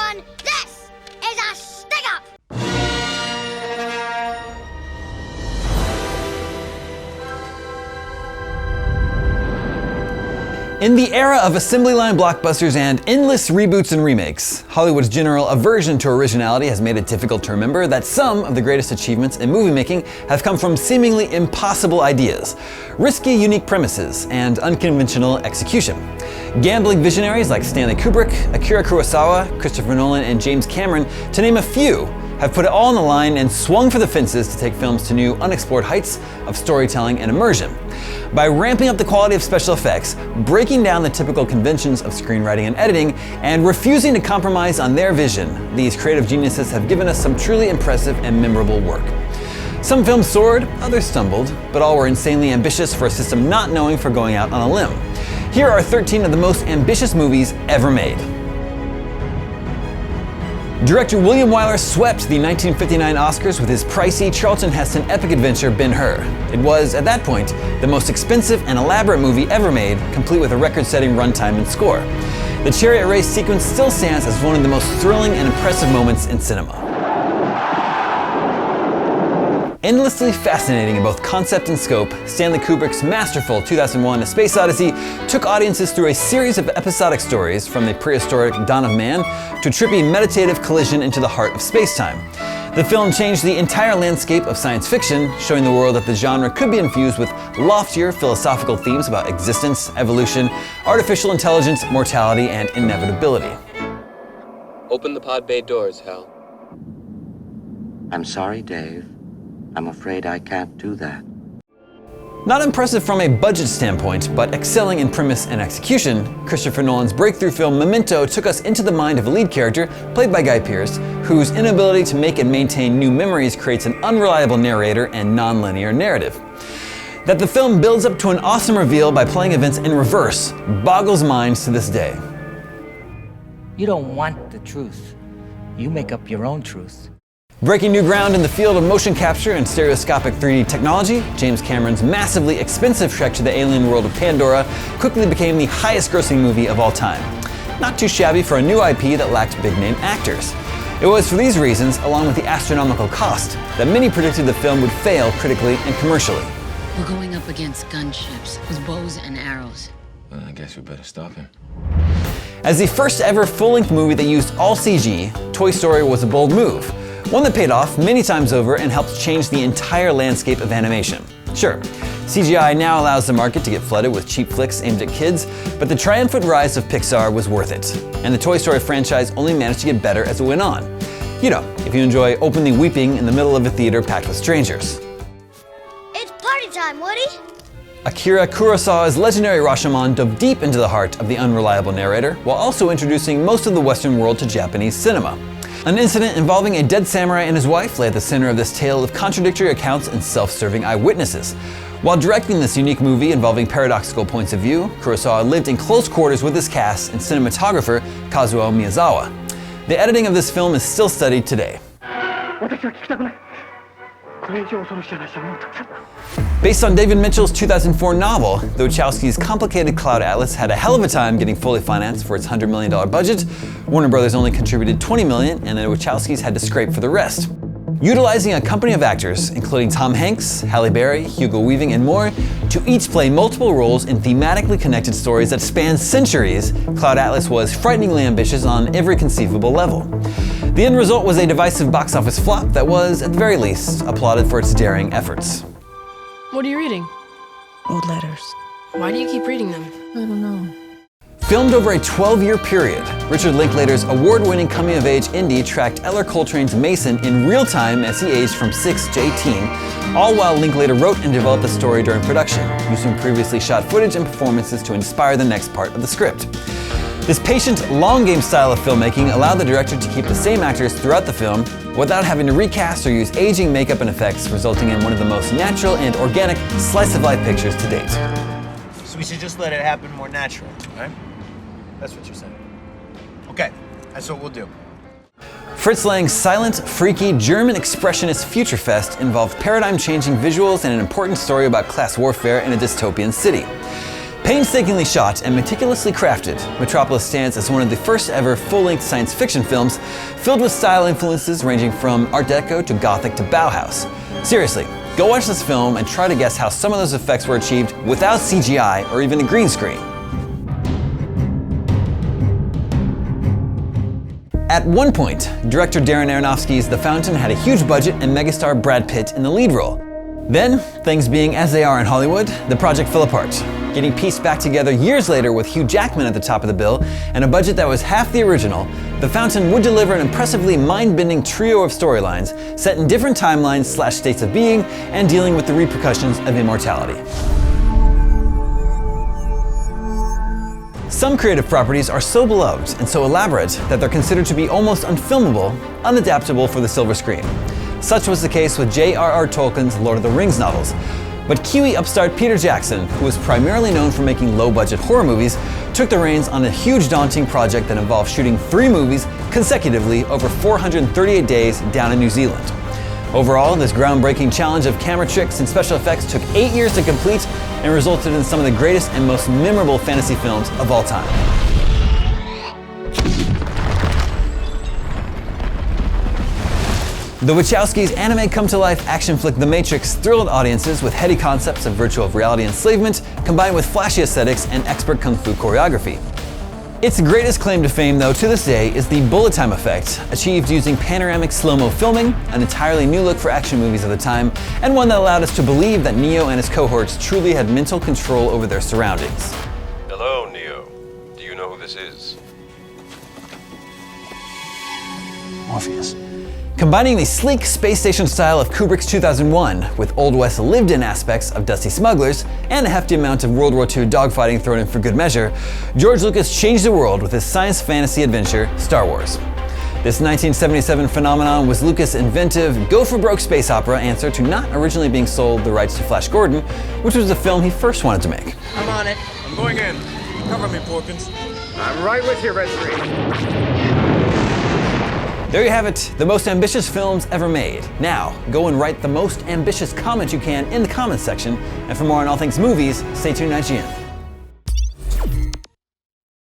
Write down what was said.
everyone, this is a stick-up! In the era of assembly line blockbusters and endless reboots and remakes, Hollywood's general aversion to originality has made it difficult to remember that some of the greatest achievements in movie making have come from seemingly impossible ideas, risky, unique premises, and unconventional execution. Gambling visionaries like Stanley Kubrick, Akira Kurosawa, Christopher Nolan, and James Cameron, to name a few, have put it all on the line and swung for the fences to take films to new, unexplored heights of storytelling and immersion. By ramping up the quality of special effects, breaking down the typical conventions of screenwriting and editing, and refusing to compromise on their vision, these creative geniuses have given us some truly impressive and memorable work. Some films soared, others stumbled, but all were insanely ambitious for a system not knowing for going out on a limb. Here are 13 of the most ambitious movies ever made. Director William Wyler swept the 1959 Oscars with his pricey Charlton Heston epic adventure Ben-Hur. It was, at that point, the most expensive and elaborate movie ever made, complete with a record-setting runtime and score. The chariot race sequence still stands as one of the most thrilling and impressive moments in cinema. Endlessly fascinating in both concept and scope, Stanley Kubrick's masterful 2001 A Space Odyssey took audiences through a series of episodic stories from the prehistoric dawn of man to a trippy meditative collision into the heart of space-time. The film changed the entire landscape of science fiction, showing the world that the genre could be infused with loftier philosophical themes about existence, evolution, artificial intelligence, mortality, and inevitability. Open the pod bay doors, Hal. I'm sorry, Dave. I'm afraid I can't do that. Not impressive from a budget standpoint, but excelling in premise and execution, Christopher Nolan's breakthrough film Memento took us into the mind of a lead character, played by Guy Pearce, whose inability to make and maintain new memories creates an unreliable narrator and non-linear narrative. That the film builds up to an awesome reveal by playing events in reverse boggles minds to this day. You don't want the truth. You make up your own truth. Breaking new ground in the field of motion capture and stereoscopic 3D technology, James Cameron's massively expensive trek to the alien world of Pandora quickly became the highest-grossing movie of all time. Not too shabby for a new IP that lacked big-name actors. It was for these reasons, along with the astronomical cost, that many predicted the film would fail critically and commercially. We're going up against gunships with bows and arrows. Well, I guess we better stop him. As the first ever full-length movie that used all CG, Toy Story was a bold move. One that paid off many times over and helped change the entire landscape of animation. Sure, CGI now allows the market to get flooded with cheap flicks aimed at kids, but the triumphant rise of Pixar was worth it. And the Toy Story franchise only managed to get better as it went on. You know, if you enjoy openly weeping in the middle of a theater packed with strangers. It's party time, Woody! Akira Kurosawa's legendary Rashomon dove deep into the heart of the unreliable narrator, while also introducing most of the Western world to Japanese cinema. An incident involving a dead samurai and his wife lay at the center of this tale of contradictory accounts and self-serving eyewitnesses. While directing this unique movie involving paradoxical points of view, Kurosawa lived in close quarters with his cast and cinematographer Kazuo Miyazawa. The editing of this film is still studied today. Based on David Mitchell's 2004 novel, the Wachowskis' complicated Cloud Atlas had a hell of a time getting fully financed for its $100 million budget. Warner Brothers only contributed $20 million, and the Wachowskis had to scrape for the rest. Utilizing a company of actors, including Tom Hanks, Halle Berry, Hugo Weaving, and more, to each play multiple roles in thematically connected stories that span centuries, Cloud Atlas was frighteningly ambitious on every conceivable level. The end result was a divisive box office flop that was, at the very least, applauded for its daring efforts. What are you reading? Old letters. Why do you keep reading them? I don't know. Filmed over a 12-year period, Richard Linklater's award-winning coming-of-age indie tracked Eller Coltrane's Mason in real time as he aged from 6 to 18, all while Linklater wrote and developed the story during production, using previously shot footage and performances to inspire the next part of the script. This patient, long-game style of filmmaking allowed the director to keep the same actors throughout the film without having to recast or use aging makeup and effects, resulting in one of the most natural and organic slice-of-life pictures to date. So we should just let it happen more naturally, right? That's what you're saying. Okay, that's what we'll do. Fritz Lang's silent, freaky, German expressionist Future Fest involved paradigm-changing visuals and an important story about class warfare in a dystopian city. Painstakingly shot and meticulously crafted, Metropolis stands as one of the first ever full-length science fiction films filled with style influences ranging from Art Deco to Gothic to Bauhaus. Seriously, go watch this film and try to guess how some of those effects were achieved without CGI or even a green screen. At one point, director Darren Aronofsky's The Fountain had a huge budget and megastar Brad Pitt in the lead role. Then, things being as they are in Hollywood, the project fell apart, getting pieced back together years later with Hugh Jackman at the top of the bill and a budget that was half the original. The Fountain would deliver an impressively mind-bending trio of storylines set in different timelines / states of being and dealing with the repercussions of immortality. Some creative properties are so beloved and so elaborate that they're considered to be almost unfilmable, unadaptable for the silver screen. Such was the case with J.R.R. Tolkien's Lord of the Rings novels. But Kiwi upstart Peter Jackson, who was primarily known for making low-budget horror movies, took the reins on a huge daunting project that involved shooting 3 movies consecutively over 438 days down in New Zealand. Overall, this groundbreaking challenge of camera tricks and special effects took 8 years to complete and resulted in some of the greatest and most memorable fantasy films of all time. The Wachowskis' anime come-to-life action flick The Matrix thrilled audiences with heady concepts of virtual reality enslavement combined with flashy aesthetics and expert kung fu choreography. Its greatest claim to fame, though, to this day is the bullet time effect, achieved using panoramic slow-mo filming, an entirely new look for action movies of the time, and one that allowed us to believe that Neo and his cohorts truly had mental control over their surroundings. Hello, Neo. Do you know who this is? Morpheus. Combining the sleek space station style of Kubrick's 2001 with Old West lived-in aspects of Dusty Smugglers and a hefty amount of World War II dogfighting thrown in for good measure, George Lucas changed the world with his science fantasy adventure, Star Wars. This 1977 phenomenon was Lucas' inventive, go-for-broke space opera answer to not originally being sold the rights to Flash Gordon, which was the film he first wanted to make. I'm on it. I'm going in. Cover me, Porkins. I'm right with you, Red 3. There you have it, the most ambitious films ever made. Now, go and write the most ambitious comment you can in the comments section, and for more on all things movies, stay tuned to IGN.